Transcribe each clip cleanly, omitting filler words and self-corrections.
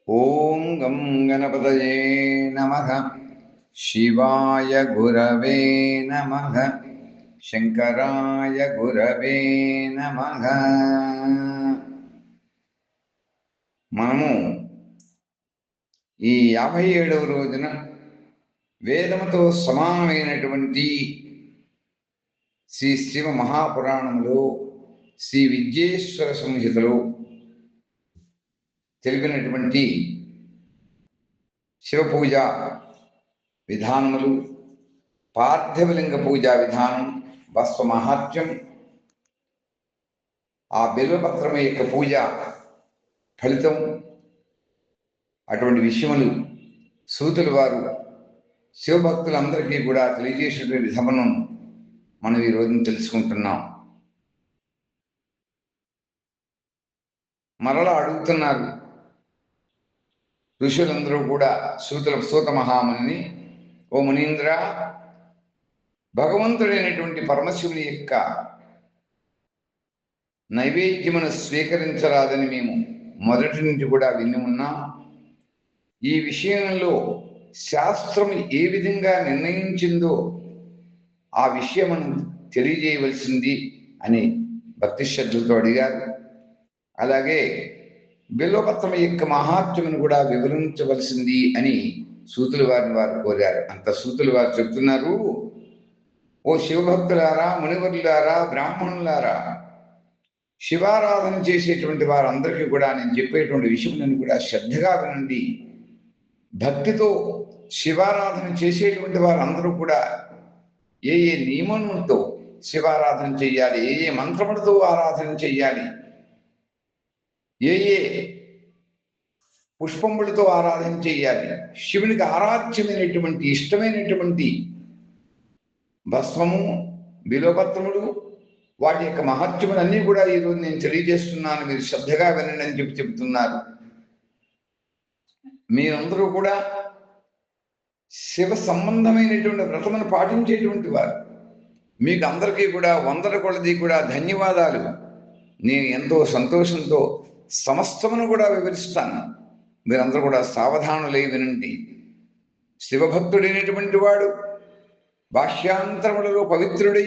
ఓం గం గణపతయే నమః. శివాయ గురవే నమః. శంకరాయ గురవే నమః. మనము ఈ 57వ రోజున వేదముతో సమానమైనటువంటి శ్రీ శివ మహాపురాణంలో శ్రీ విద్యేశ్వర సంహితలో తెలిపినటువంటి శివ పూజ విధానములు, పార్థివలింగ పూజా విధానం, భస్వ మహాత్మ్యం, ఆ బిల్వపత్రం యొక్క పూజ ఫలితం, అటువంటి విషయములు సూతుల వారు శివభక్తులందరికీ కూడా తెలియజేసేటువంటి విధమును మనం ఈ రోజున తెలుసుకుంటున్నాం. మరలా అడుగుతున్నారు ఋషులందరూ కూడా సూత మహాముని, ఓ మునీంద్ర, భగవంతుడైనటువంటి పరమశివుని యొక్క నైవేద్యమును స్వీకరించరాదని మేము మొదటి నుంచి కూడా విని ఉన్నాం. ఈ విషయంలో శాస్త్రం ఏ విధంగా నిర్ణయించిందో ఆ విషయమును తెలియజేయవలసింది అని భక్తి శ్రద్ధలతో అడిగారు. అలాగే బిల్వపత్రం యొక్క మహాత్మ్యమును కూడా వివరించవలసింది అని సూతుల వారిని వారు కోరారు. అంత సూతుల వారు చెప్తున్నారు, ఓ శివభక్తులారా, మునివర్లారా, బ్రాహ్మణులారా, శివారాధన చేసేటువంటి వారందరికీ కూడా నేను చెప్పేటువంటి విషయములను కూడా శ్రద్ధగా వినండి. భక్తితో శివారాధన చేసేటువంటి వారందరూ కూడా ఏ ఏ నియమములతో శివారాధన చెయ్యాలి, ఏ ఏ మంత్రములతో ఆరాధన చెయ్యాలి, ఏ ఏ పుష్పములతో ఆరాధన చెయ్యాలి, శివునికి ఆరాధ్యమైనటువంటి ఇష్టమైనటువంటి భస్మము, బిల్వపత్రములు, వాటి యొక్క మహత్యములన్నీ కూడా ఈరోజు నేను తెలియజేస్తున్నాను, మీరు శ్రద్ధగా వినండి అని చెప్తున్నారు. మీరందరూ కూడా శివ సంబంధమైనటువంటి వ్రతమును పాటించేటువంటి వారు. మీకు అందరికీ కూడా వందల కొలది కూడా ధన్యవాదాలు. నేను ఎంతో సంతోషంతో సమస్తమును కూడా వివరిస్తాను. మీరందరూ కూడా సావధానులై వినండి. శివభక్తుడైనటువంటి వాడు భాష్యాంతరములలో పవిత్రుడై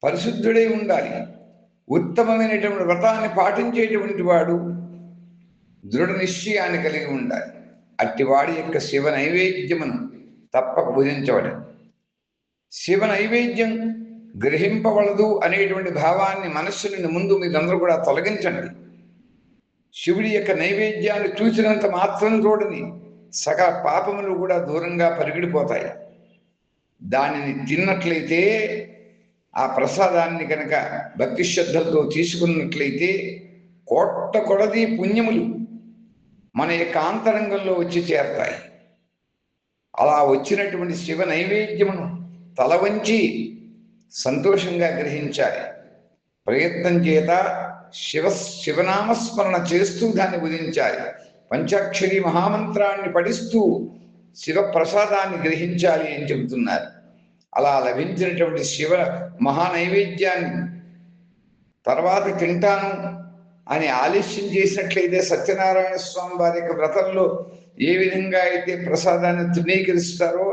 పరిశుద్ధుడై ఉండాలి. ఉత్తమమైనటువంటి వ్రతాన్ని పాటించేటువంటి వాడు దృఢ నిశ్చయాన్ని కలిగి ఉండాలి. అట్టివాడి యొక్క శివ నైవేద్యమును తప్పక భుజించవలెను. శివ నైవేద్యం గ్రహింపవలదు అనేటువంటి భావాన్ని మనస్సుని ముందు మీరందరూ కూడా తొలగించండి. శివుడి యొక్క నైవేద్యాన్ని చూసినంత మాత్రం చూడని సకల పాపములు కూడా దూరంగా పరిగెడిపోతాయి. దానిని తిన్నట్లయితే, ఆ ప్రసాదాన్ని కనుక భక్తి శ్రద్ధలతో తీసుకున్నట్లయితే కోట్ల కొలది పుణ్యములు మన యొక్క ఆంతరంగంలో వచ్చి చేరతాయి. అలా వచ్చినటువంటి శివ నైవేద్యమును తల వంచి సంతోషంగా గ్రహించాలి. ప్రయత్నం చేత శివనామస్మరణ చేస్తూ దాన్ని భుజించాలి. పంచాక్షరి మహామంత్రాన్ని పఠిస్తూ శివ ప్రసాదాన్ని గ్రహించాలి అని చెబుతున్నారు. అలా లభించినటువంటి శివ మహానైవేద్యాన్ని తర్వాత తింటాను అని ఆలస్యం చేసినట్లయితే సత్యనారాయణ స్వామి వారి యొక్క వ్రతంలో ఏ విధంగా అయితే ప్రసాదాన్ని తృణీకరిస్తారో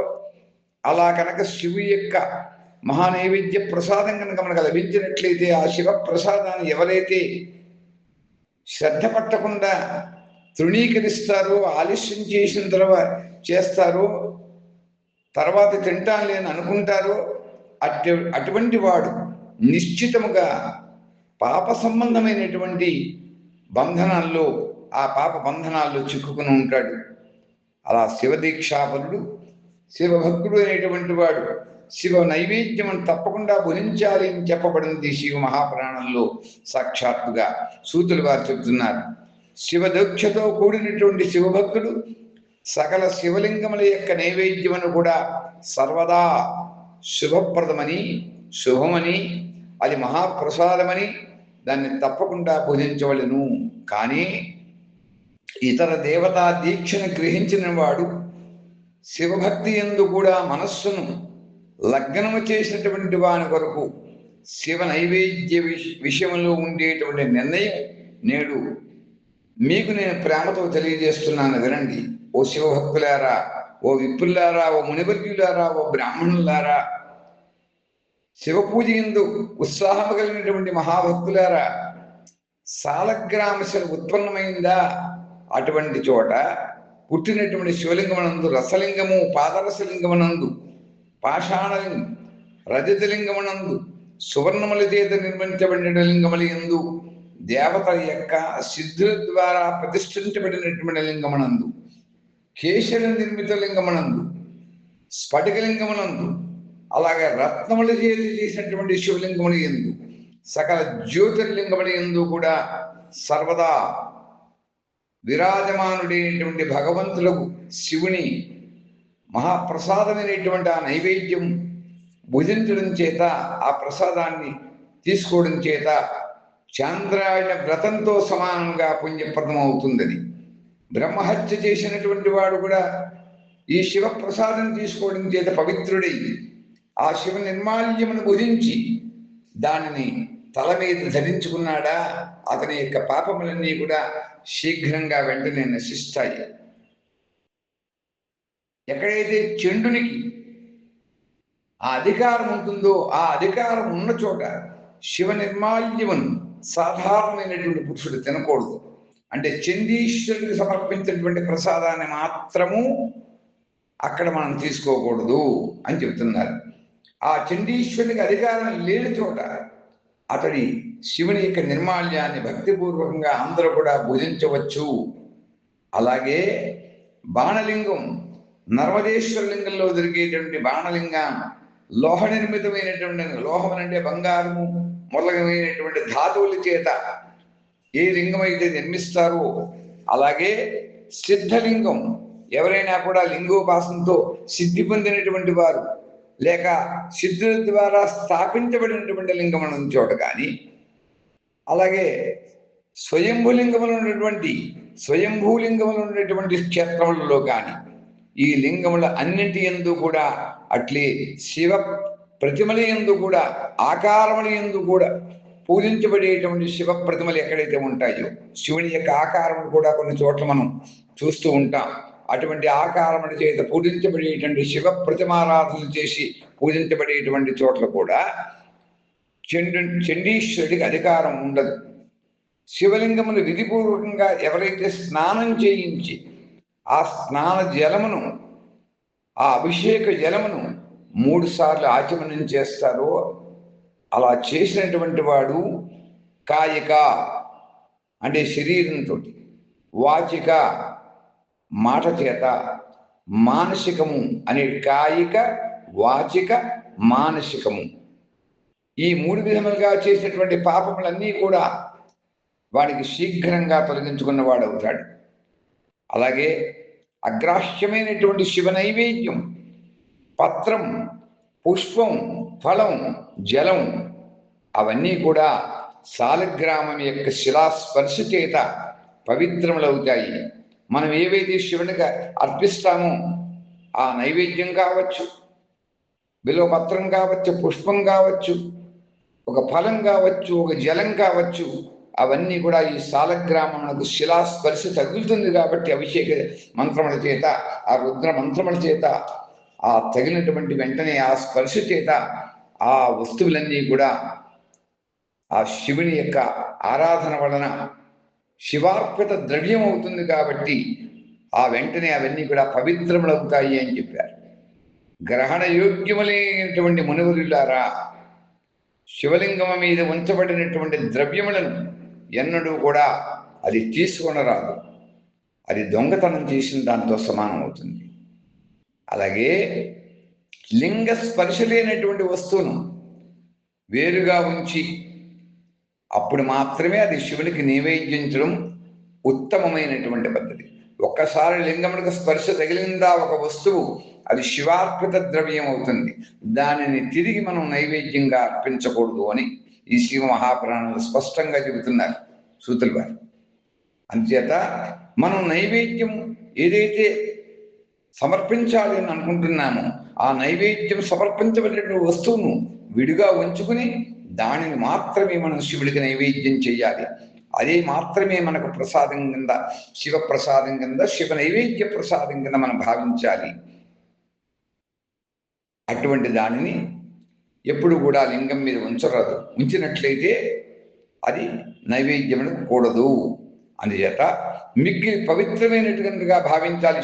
అలా కనుక శివు యొక్క మహానైవేద్య ప్రసాదం కనుక మనకు లభించినట్లయితే ఆ శివ ప్రసాదాన్ని ఎవరైతే శ్రద్ధ పట్టకుండా తృణీకరిస్తారో, ఆలస్యం చేసిన చేస్తారో, తర్వాత తింటాను లేని అనుకుంటారో అటువంటి వాడు నిశ్చితముగా పాప సంబంధమైనటువంటి బంధనాల్లో, ఆ పాప బంధనాల్లో చిక్కుకుని ఉంటాడు. అలా శివదీక్షాపరుడు, శివభక్తుడు అనేటువంటి వాడు శివ నైవేద్యం తప్పకుండా భుజించాలి అని చెప్పబడింది శివ మహాపురాణంలో సాక్షాత్తుగా. సూతులు వారు చెబుతున్నారు, శివదీక్షతో కూడినటువంటి శివభక్తుడు సకల శివలింగముల యొక్క నైవేద్యమును కూడా సర్వదా శుభప్రదమని, శుభమని, అది మహాప్రసాదమని దాన్ని తప్పకుండా భుజించవలెను. కానీ ఇతర దేవతా దీక్షను గ్రహించిన వాడు శివభక్తి యందు కూడా మనస్సును లగ్నము చేసినటువంటి వాని కొరకు శివ నైవేద్య విషయంలో ఉండేటువంటి నిర్ణయం నేడు మీకు నేను ప్రేమతో తెలియజేస్తున్నాను వినండి. ఓ శివభక్తులారా, ఓ విప్రులారా, ఓ మునివర్యులారా, ఓ బ్రాహ్మణులారా, శివ పూజ ఎందు ఉత్సాహం కలిగినటువంటి మహాభక్తులారా, సాలగ్రామశిల ఉత్పన్నమైందా? అటువంటి చోట పుట్టినటువంటి శివలింగమనందు రసలింగము, పాదరసలింగమనందు పాషాణలింగం, రజతలింగమనందు సువర్ణముల చేత నిర్మించబడిన లింగముల యందు దేవత యొక్క సిద్ధుల ద్వారా ప్రతిష్ఠించబడినటువంటి లింగమనందు కేశల నిర్మిత లింగమనందు స్ఫటికలింగమనందు అలాగే రత్నముల చేతి చేసినటువంటి శివలింగముల యందు సకల జ్యోతిర్లింగముల యందు కూడా సర్వదా విరాజమానుడైనటువంటి భగవంతులకు శివుని మహాప్రసాదమైనటువంటి ఆ నైవేద్యం భుజించడం చేత, ఆ ప్రసాదాన్ని తీసుకోవడం చేత చాంద్రాయణ వ్రతంతో సమానంగా పుణ్యప్రదం అవుతుందని, బ్రహ్మహత్య చేసినటువంటి వాడు కూడా ఈ శివ ప్రసాదం తీసుకోవడం చేత పవిత్రుడై ఆ శివ నిర్మాల్యమును భుజించి దానిని తల మీద ధరించుకున్నాడా, అతని యొక్క పాపములన్నీ కూడా శీఘ్రంగా వెంటనే నశిస్తాయి. ఎక్కడైతే చండునికి ఆ అధికారం ఉంటుందో, ఆ అధికారం ఉన్న చోట శివ నిర్మాల్యమును సాధారణమైనటువంటి పురుషుడు తినకూడదు. అంటే చండీశ్వరుడికి సమర్పించినటువంటి ప్రసాదాన్ని మాత్రము అక్కడ మనం తీసుకోకూడదు అని చెబుతున్నారు. ఆ చండీశ్వరునికి అధికారం లేని చోట అతడి శివుని యొక్క నిర్మాల్యాన్ని భక్తిపూర్వకంగా అందరూ కూడా భుజించవచ్చు. అలాగే బాణలింగం, నర్మదేశ్వర లింగంలో దొరికేటువంటి బాణలింగం లోహ నిర్మితమైనటువంటి, లోహం అంటే బంగారము మొదలైనటువంటి ధాతువుల చేత ఏ లింగం అయితే నిర్మిస్తారో, అలాగే సిద్ధలింగం, ఎవరైనా కూడా లింగోపాసనతో సిద్ధి పొందినటువంటి వారు లేక సిద్ధుల ద్వారా స్థాపించబడినటువంటి లింగముల చోట కానీ, అలాగే స్వయంభూలింగములు ఉన్నటువంటి స్వయంభూలింగములు ఉన్నటువంటి క్షేత్రములలో కానీ ఈ లింగముల అన్నింటి యందు కూడా అట్లే శివ ప్రతిమల యందు కూడా ఆకారముల యందు కూడా పూజించబడేటువంటి శివ ప్రతిమలు ఎక్కడైతే ఉంటాయో, శివుని యొక్క ఆకారములు కూడా కొన్ని చోట్ల మనం చూస్తూ ఉంటాం. అటువంటి ఆకారముల చేత పూజించబడేటువంటి శివ ప్రతిమారాధనలు చేసి పూజించబడేటువంటి చోట్ల కూడా చండీశ్వరుడికి అధికారం ఉండదు. శివలింగమును విధిపూర్వకంగా ఎవరైతే స్నానం చేయించి ఆ స్నాన జలమును, ఆ అభిషేక జలమును 3 సార్లు ఆచమనం చేస్తారో, అలా చేసినటువంటి వాడు కాయిక అంటే శరీరంతో, వాచిక మాట చేత, మానసికము అనే కాయిక, వాచిక, మానసికము ఈ 3 విధములుగా చేసినటువంటి పాపములన్నీ కూడా వాడికి శీఘ్రంగా తొలగించుకున్నవాడు అవుతాడు. అలాగే అగ్రాహ్యమైనటువంటి శివ నైవేద్యం, పత్రం, పుష్పం, ఫలం, జలం అవన్నీ కూడా సాలగ్రామం యొక్క శిలాస్పర్శ చేత పవిత్రములవుతాయి. మనం ఏవైతే శివునికి అర్పిస్తామో ఆ నైవేద్యం కావచ్చు, బిల్వపత్రం కావచ్చు, పుష్పం కావచ్చు, ఒక ఫలం కావచ్చు, ఒక జలం కావచ్చు, అవన్నీ కూడా ఈ సాలగ్రామమునకు శిలాస్పర్శ తగులుతుంది. కాబట్టి అభిషేక మంత్రముల చేత, ఆ రుద్ర మంత్రముల చేత, ఆ తగినటువంటి వెంటనే ఆ స్పర్శ చేత ఆ వస్తువులన్నీ కూడా ఆ శివుని యొక్క ఆరాధన వలన శివార్పిత ద్రవ్యం అవుతుంది. కాబట్టి ఆ వెంటనే అవన్నీ కూడా పవిత్రములవుతాయి అని చెప్పారు. గ్రహణ యోగ్యములైనటువంటి మునివరులారా, శివలింగం మీద ఉంచబడినటువంటి ద్రవ్యములను ఎన్నడూ కూడా అది తీసుకొనరాదు. అది దొంగతనం చేసిన దాంతో సమానం అవుతుంది. అలాగే లింగ స్పర్శ లేనటువంటి వస్తువును వేరుగా ఉంచి అప్పుడు మాత్రమే అది శివునికి నివేదించడం ఉత్తమమైనటువంటి పద్ధతి. ఒక్కసారి లింగమునికి స్పర్శ తగిలిందా ఒక వస్తువు, అది శివార్పిత ద్రవ్యం అవుతుంది. దానిని తిరిగి మనం నైవేద్యంగా అర్పించకూడదు అని ఈ శివ మహాపురాణంలో స్పష్టంగా చెబుతున్నారు సూతులు వారు. అంచేత మనం నైవేద్యం ఏదైతే సమర్పించాలి అని అనుకుంటున్నామో ఆ నైవేద్యం సమర్పించబడిన వస్తువును విడిగా ఉంచుకుని దానిని మాత్రమే మనం శివుడికి నైవేద్యం చేయాలి. అదే మాత్రమే మనకు ప్రసాదం కింద, శివ ప్రసాదం కింద, శివ నైవేద్య ప్రసాదం కింద మనం భావించాలి. అటువంటి దానిని ఎప్పుడు కూడా లింగం మీద ఉంచరాదు. ఉంచినట్లయితే అది నైవేద్యమునకు కూడదు. అందుచేత మిగిలి పవిత్రమైనటువంటిగా భావించాలి.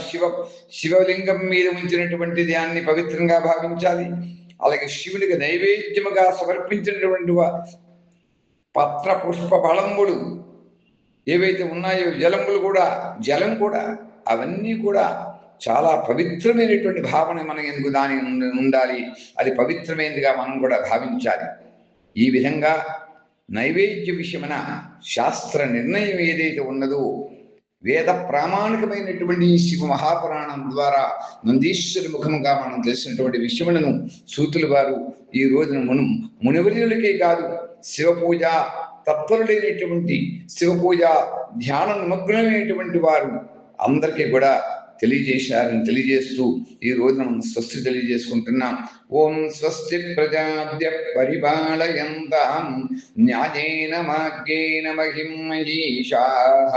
శివలింగం మీద ఉంచినటువంటి దాన్ని పవిత్రంగా భావించాలి. అలాగే శివునికి నైవేద్యముగా సమర్పించినటువంటి పత్ర పుష్ప ఫలంబులు ఏవైతే ఉన్నాయో, జలం కూడా అవన్నీ కూడా చాలా పవిత్రమైనటువంటి భావన మన ఎందుకు దాని ఉండాలి. అది పవిత్రమైనదిగా మనం కూడా భావించాలి. ఈ విధంగా నైవేద్య విషయమైన శాస్త్ర నిర్ణయం ఏదైతే ఉన్నదో, వేద ప్రామాణికమైనటువంటి శివ మహాపురాణం ద్వారా నందీశ్వరి ముఖముగా మనం తెలిసినటువంటి విషయములను సూతులు వారు ఈ రోజున మునివర్యులకే కాదు, శివ పూజ తత్పరులైనటువంటి, శివ పూజ ధ్యాన నిమగ్నమైనటువంటి వారు అందరికీ కూడా తెలియజేశారని తెలియజేస్తూ ఈ రోజు మనం స్వస్తి తెలియజేసుకుంటున్నాం. ఓం స్వస్తి ప్రజాభ్య పరిపాలయంతాం న్యాయేన మార్గేణ మహిం మహీషాః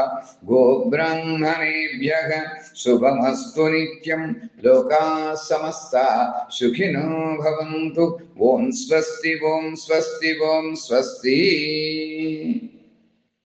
గోబ్రాహ్మణేభ్యః శుభమస్తు నిత్యం. లోకాః సమస్తాః సుఖినో భవంతు. ఓం స్వస్తి, ఓం స్వస్తి, ఓం స్వస్తి.